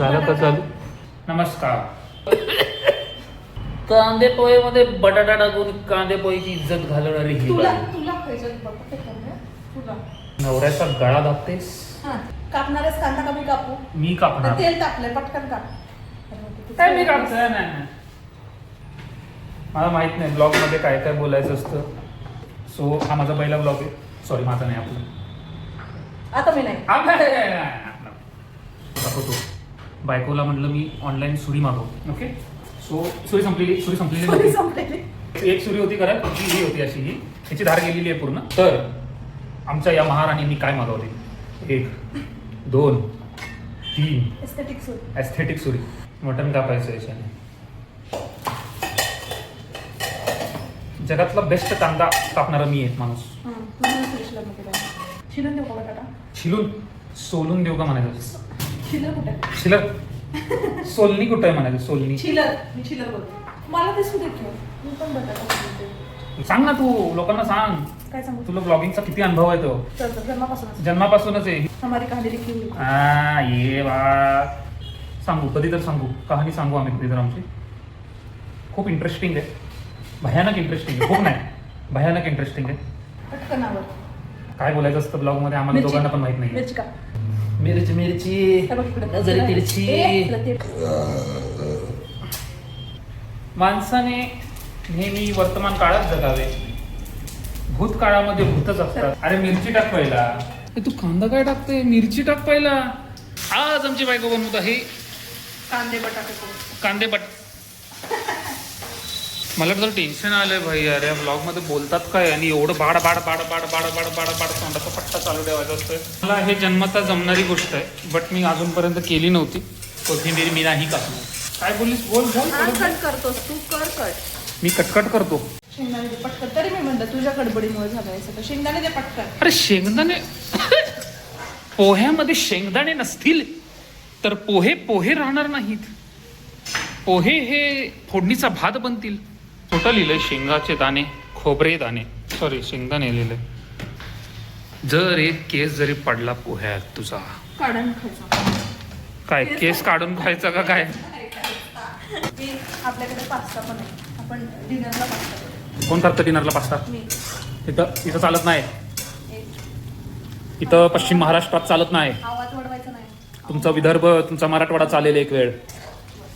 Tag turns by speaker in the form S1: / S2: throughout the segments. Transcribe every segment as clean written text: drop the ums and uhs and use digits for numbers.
S1: झालं का चालू? नमस्कार. कांदे पोहे मध्ये बटाटा टाकून कांदे पोहेची इज्जत घालवणारी ही
S2: तुला
S1: बाई.
S2: तुला खायचं बटाटे खाणे तुला.
S1: नवऱ्याचा गळा दाबतेस.
S2: हां, कापणारच कांदा कमी कापू.
S1: मी कापणार.
S2: तेल टाकलंय पटकन काप.
S1: काय मी कापतोय? नाही मला माहित नाही ब्लॉग मध्ये काय काय बोलायचं असतं. सो हा माझा पहिला ब्लॉग आहे. सॉरी माझा नाही आपला.
S2: आता मी नाही.
S1: दाखवतो. बायकोला म्हटलं मी ऑनलाईन सुरी मागव. ओके. सो सुरी संपलेली
S2: थोडी संपलेली.
S1: एक सुरी होती घरात, ती ही होती अशी. ही ह्याची धार गेलेली आहे पूर्ण. तर आमच्या या महाराणींनी काय मागवले? 1 2 3 एस्थेटिक सुरी. मटण कापायचं याच्याने. जगातला बेस्ट कांदा कापणारा मी एक माणूस.
S2: शिलून देऊ का बटाटा?
S1: छिलून सोलून देऊ का म्हणायचं?
S2: शिलर कुठे?
S1: छिलर सोलनी कुठं आहे म्हणायचं? सोलनी.
S2: शिलर. मी शिलर बोलते. मला ते सुद्धा ठेव. मी पण बटाटा शिलते.
S1: सांग ना तू लोकांना सांग.
S2: काय सांगू?
S1: तुला ब्लॉगिंगचा किती अनुभव आहे तो? जन्मापासूनच आहे.
S2: हमारी कहानी लिखी हुई.
S1: ये बा सांगू कधी तर सांगू. कहाणी सांगू आम्ही कधी तर आमची. खूप इंटरेस्टिंग आहे. भयानक इंटरेस्टिंग आहे. खूप नाही भयानक इंटरेस्टिंग आहे.
S2: पटकनावर.
S1: काय बोलायचं असतं ब्लॉग मध्ये आम्हाला दोघांना पण माहित नाही.
S2: मिरची का?
S1: मिरची नजर तिरछी. माणसाने नेहमी वर्तमान काळात जगावे. भूतकाळामध्ये भूतच असतात. अरे मिरची टाक पहिला. तू कांदा काय टाकते? मिरची टाक पहिला. आज आमची बायको बनवत आहे
S2: कांदे बटाटे.
S1: कांदे मला तर टेन्शन आलंय भाई. अरे ब्लॉग मध्ये बोलतात काय आणि एवढं बाड बाड बाड बाड बाड बाड बाड बाड तोंडाचा पट्टा चालू ठेवायचा असतोय. मला हे जन्मता जमणारी गोष्ट आहे बट मी अजूनपर्यंत केली नव्हती. कोथिंबीर मी नाही कापली. काय बोललीस? बोल बोल.
S2: कट करतोस तू. कट.
S1: मी कटकट करतो.
S2: शेंगदाणे दे पटकन. तरी मी म्हणलं तुझ्या गडबडीमुळे झालं आहे सगळं. शेंगदाणे दे पटकन.
S1: अरे शेंगदाणे पोह्यामध्ये शेंगदाणे नसतील तर पोहे राहणार नाहीत. पोहे हे फोडणीचा भात बनतील. छोटं लिहिलंय शेंगाचे दाणे खोबरे दाणे. सॉरी शेंगदाणे लिहिलंय. जर एक केस जरी पडला पोह्यात तुझा
S2: काढून खायचा.
S1: काय केस काढून खायचा का काय?
S2: आपल्याकडे पास्ता पण आहे. आपण डिनरला पास्ता करू.
S1: कोण करतं डिनरला पास्ता?
S2: मी.
S1: इथं चालत नाही. इथं पश्चिम महाराष्ट्रात चालत नाही.
S2: आवाज वाढवायचा नाही.
S1: तुमचा विदर्भ तुमचा मराठवाडा चालेल एक वेळ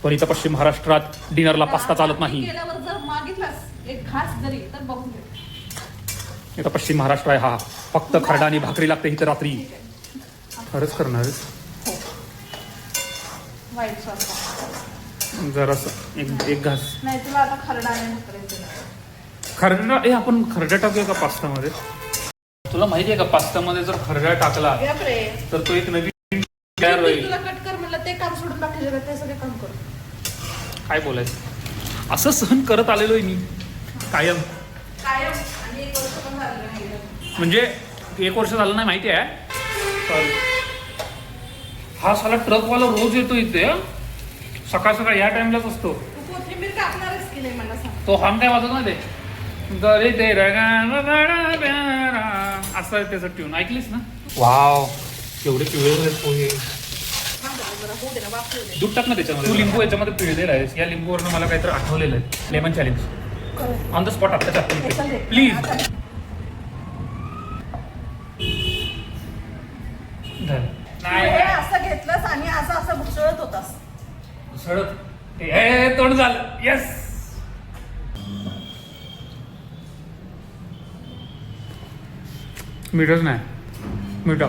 S1: पण इथं पश्चिम महाराष्ट्रात डिनरला पास्ता चालत नाही.
S2: गेल्यावर जर मागितलास एक घास जरी तर बघून घे.
S1: इथं पश्चिम महाराष्ट्र आहे हा. फक्त खरडा आणि भाकरी लागते इथं रात्री. खरंच करणार
S2: वाईट सॉस.
S1: जरासं एक घास
S2: नाही तुला आता खरडा आणि भाकरीचं.
S1: खरडा. आपण खरडा टाकूया का पास्तामध्ये? तुला माहिती आहे का पास्तामध्ये जर खरडा टाकला तर तो एक नवीन तयार होईल.
S2: तुला कट कर म्हणलं ते काम सोडून बाकीचे ते सगळे काम कर.
S1: काय बोलायचं? असं सहन करत आलेलो आहे मी कायम.
S2: आणि 1 वर्ष पण झालं नाही.
S1: म्हणजे 1 वर्ष झालं नाही माहिती आहे. सॉरी. हा साला ट्रकवाला रोज येतो इथे. सकाळ सकाळ या टाइमलाच असतो.
S2: तू कोथिंबीर कापणारच की नाही मला सांग.
S1: तो हॉर्न काय वाजत नाही ते गरे ते असं त्याचं ट्यून ऐकलीस ना? वाव केवढे पिवळे पोहे. दूध टाक ना त्याच्यामध्ये. तू लिंबू याच्यामध्ये पिळलेला आहेस. या लिंबूवरनं मला काहीतरी आठवलेलं आहे. Lemon challenge on the spot आत्ताच्या प्लीज.
S2: नाही असं घेतलंस आणि असं घुसळत होतास.
S1: घुसळत तोंड झालं. येस. मीठच नाही. मीठ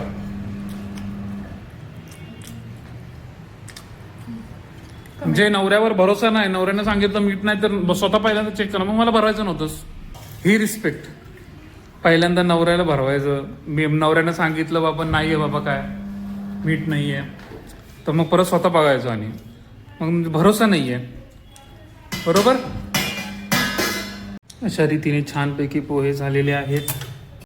S1: म्हणजे नवऱ्यावर भरोसा नाही. नवऱ्यानं सांगितलं मीठ नाही तर स्वतः पहिल्यांदा चेक करा. मग मला भरवायचं नव्हतंच. ही रिस्पेक्ट. पहिल्यांदा नवऱ्याला भरवायचं. मी नवऱ्यानं सांगितलं बाबा नाही आहे बाबा काय मीठ नाही आहे तर मग परत स्वतः बघायचं आणि मग भरोसा नाही आहे. बरोबर. अशा रीतीने छानपैकी पोहे झालेले आहेत.